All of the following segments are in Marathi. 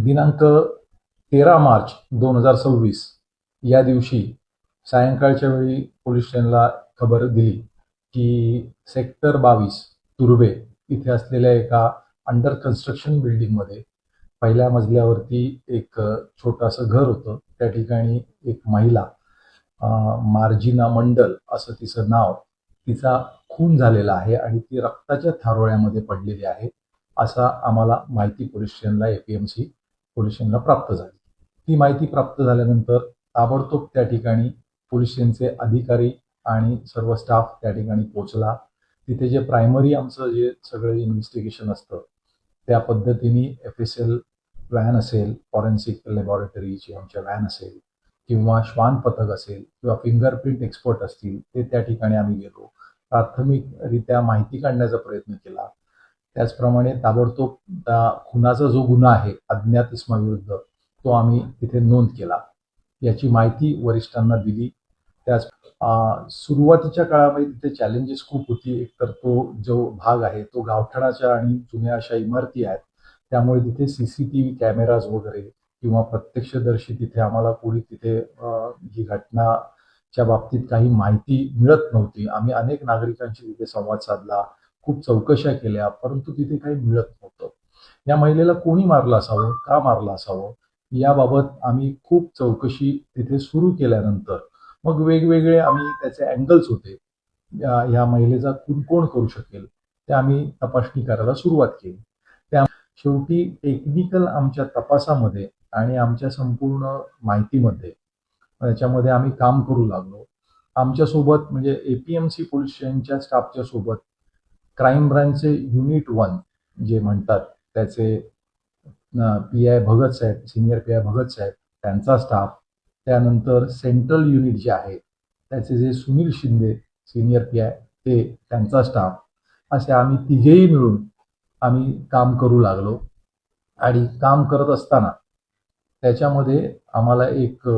दिनांक 13 मार्च 2026 या दिवशी सायंकाळच्या वेळी पोलीस स्टेशनला खबर दिली की सेक्टर 22 तुर्भे इथे असलेल्या एका अंडर कन्स्ट्रक्शन बिल्डिंगमध्ये पहिल्या मजल्यावरती एक छोटंसं घर होतं. त्या ठिकाणी एक महिला मार्जिना मंडल असं तिचं नाव, तिचा खून झालेला आहे आणि ती रक्ताच्या थारोळ्यामध्ये पडलेली आहे असा आम्हाला माहिती पोलीस स्टेशनला एपीएमसी पोलीस स्टेशनला प्राप्त झाली. ती माहिती प्राप्त झाल्यानंतर ताबडतोब त्या ठिकाणी पोलीस स्टेशनचे अधिकारी आणि सर्व स्टाफ त्या ठिकाणी पोहोचला. तिथे जे प्रायमरी आमचं जे सगळं इन्व्हेस्टिगेशन असतं त्या पद्धतीने FSL व्हॅन असेल, फॉरेन्सिक लॅबॉरेटरीची आमच्या व्हॅन असेल किंवा श्वान पथक असेल किंवा फिंगरप्रिंट एक्सपर्ट असतील, ते त्या ठिकाणी आम्ही गेलो. प्राथमिकरित्या माहिती काढण्याचा प्रयत्न केला. त्याचप्रमाणे ताबडतोब त्या खुनाचा जो गुन्हा आहे अज्ञात इसमाविरुद्ध, तो आम्ही तिथे नोंद केला. याची माहिती वरिष्ठांना दिली. त्याच सुरुवातीच्या काळामध्ये तिथे चॅलेंजेस खूप होती. एकतर तो जो भाग आहे तो गावठाणाच्या आणि जुन्या अशा इमारती आहेत, त्यामुळे तिथे CCTV कॅमेराज वगैरे किंवा प्रत्यक्षदर्शी तिथे आम्हाला कोणी तिथे ही घटनाच्या बाबतीत काही माहिती मिळत नव्हती. आम्ही अनेक नागरिकांशी तिथे संवाद साधला, खूप चौकशा केल्या, परंतु तिथे काही मिळत नव्हतं. या महिलेला कोणी मारलं असावं, का मारलं असावं, याबाबत आम्ही खूप चौकशी तिथे सुरू केल्यानंतर मग वेगवेगळे आम्ही त्याचे अँगल्स होते, या महिलेचा खून कोण करू शकेल, ते आम्ही तपासणी करायला सुरुवात केली. त्या शेवटी टेक्निकल आमच्या तपासामध्ये आणि आमच्या संपूर्ण माहितीमध्ये त्याच्यामध्ये आम्ही काम करू लागलो. आमच्यासोबत म्हणजे एपीएमसी पोलीस स्टेशनच्या स्टाफच्या सोबत क्राईम ब्रांचचे युनिट 1 जे म्हणतात त्याचे PI भगत साहेब, सिनियर PI भगत साहेब, त्यांचा स्टाफ, त्यानंतर सेंट्रल युनिट जे आहे त्याचे जे सुनील शिंदे सिनियर PI, ते त्यांचा स्टाफ, असे आम्ही तिघेही मिळून आम्ही काम करू लागलो. आणि काम करत असताना त्याच्यामध्ये आम्हाला एक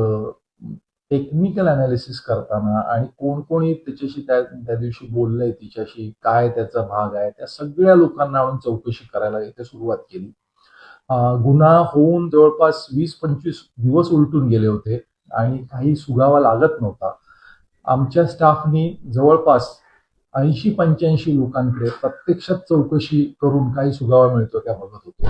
टेक्निकल अनालिसिस करताना आणि कोण कोणी त्याच्याशी त्या दिवशी बोललंय, तिच्याशी काय त्याचा भाग आहे, त्या सगळ्या लोकांना आणून चौकशी करायला इथे सुरुवात केली. गुन्हा होऊन जवळपास 20-25 दिवस उलटून गेले होते आणि काही सुगावा लागत नव्हता. आमच्या स्टाफनी जवळपास 80-85 लोकांकडे प्रत्यक्षात चौकशी करून काही सुगावा मिळतो त्या बघत होतो.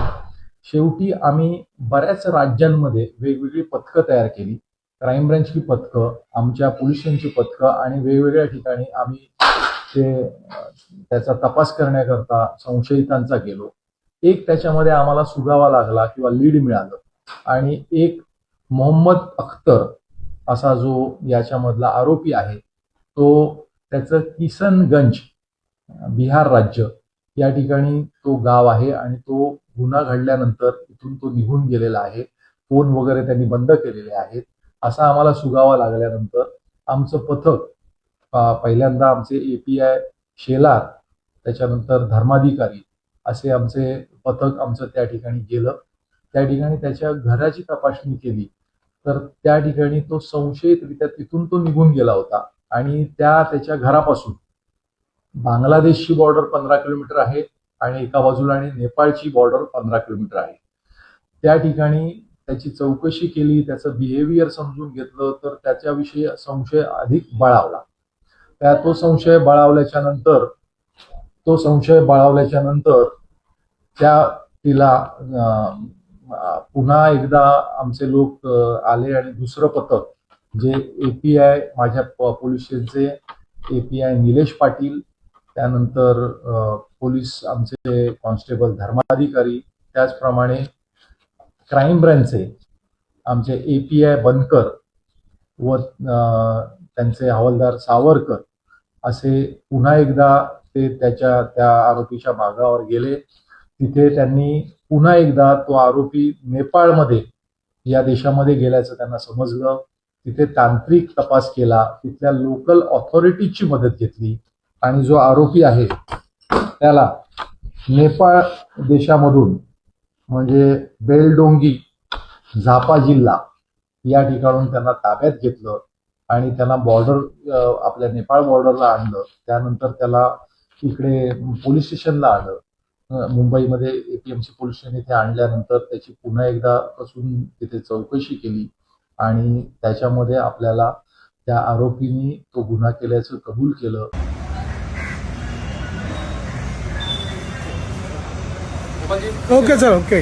शेवटी आम्ही बऱ्याच राज्यांमध्ये वेगवेगळी पथकं तयार केली. क्राईम ब्रँचची पथकं, आमच्या पोलीस स्टेशनची पथकं आणि वेगवेगळ्या ठिकाणी आम्ही त्याचा तपास करण्याकरता संशयितांचा गेलो. एक त्याच्यामध्ये आम्हाला सुगावा लागला किंवा लीड मिळालं आणि एक मोहम्मद अख्तर असा जो याच्यामधला आरोपी आहे, तो त्याचं किसनगंज बिहार राज्य या ठिकाणी तो गाव आहे आणि तो गुन्हा घडल्यानंतर इथून तो निघून गेलेला आहे. फोन वगैरे त्यांनी बंद केलेले आहेत असा आम्हाला सुगावा लागल्यानंतर आमचं पथक पहिल्यांदा आमचे API शेलार, त्याच्यानंतर धर्माधिकारी असे आमचे पथक आमचं त्या ठिकाणी गेलं. त्या ठिकाणी त्याच्या घराची तपासणी केली तर त्या ठिकाणी तो संशयितरित्या तिथून तो निघून गेला होता आणि त्याच्या घरापासून बांगलादेशची बॉर्डर 15 किलोमीटर आहे आणि एका बाजूला आणि नेपाळची बॉर्डर 15 किलोमीटर आहे. त्या ठिकाणी त्याची चौकशी केली, त्याचं बिहेवियर समजून घेतलं तर त्याच्याविषयी संशय अधिक बळावला. तो संशय बळावल्याच्या नंतर तिला पुन्हा एकदा आमचे लोक आले आणि दुसरं पथक जे API माझ्या पोलीस स्टेशनचे API निलेश पाटील, त्यानंतर पोलीस आमचे कॉन्स्टेबल धर्माधिकारी, त्याचप्रमाणे क्राईम ब्रँचचे आमचे API बनकर व त्यांचे हवालदार सावरकर असे पुन्हा एकदा ते त्या आरोपीच्या मागावर गेले. तिथे त्यांनी पुन्हा एकदा तो आरोपी नेपाळमध्ये या देशामध्ये गेल्याचं त्यांना समजलं. तिथे तांत्रिक तपास केला, तिथल्या लोकल ऑथॉरिटीजची मदत घेतली आणि जो आरोपी आहे त्याला नेपाळ देशामधून म्हणजे बेलडोंगी झापा जिल्हा या ठिकाणून त्यांना ताब्यात घेतलं आणि त्यांना आपल्या नेपाळ बॉर्डरला आणलं. त्यानंतर त्याला इकडे पोलीस स्टेशनला आलं मुंबईमध्ये एपीएमसी पोलीस स्टेशन इथे आणल्यानंतर त्याची पुन्हा एकदा कसून तिथे चौकशी केली आणि त्याच्यामध्ये आपल्याला त्या आरोपींनी तो गुन्हा केल्याचं कबूल केलं. Okay sir, okay.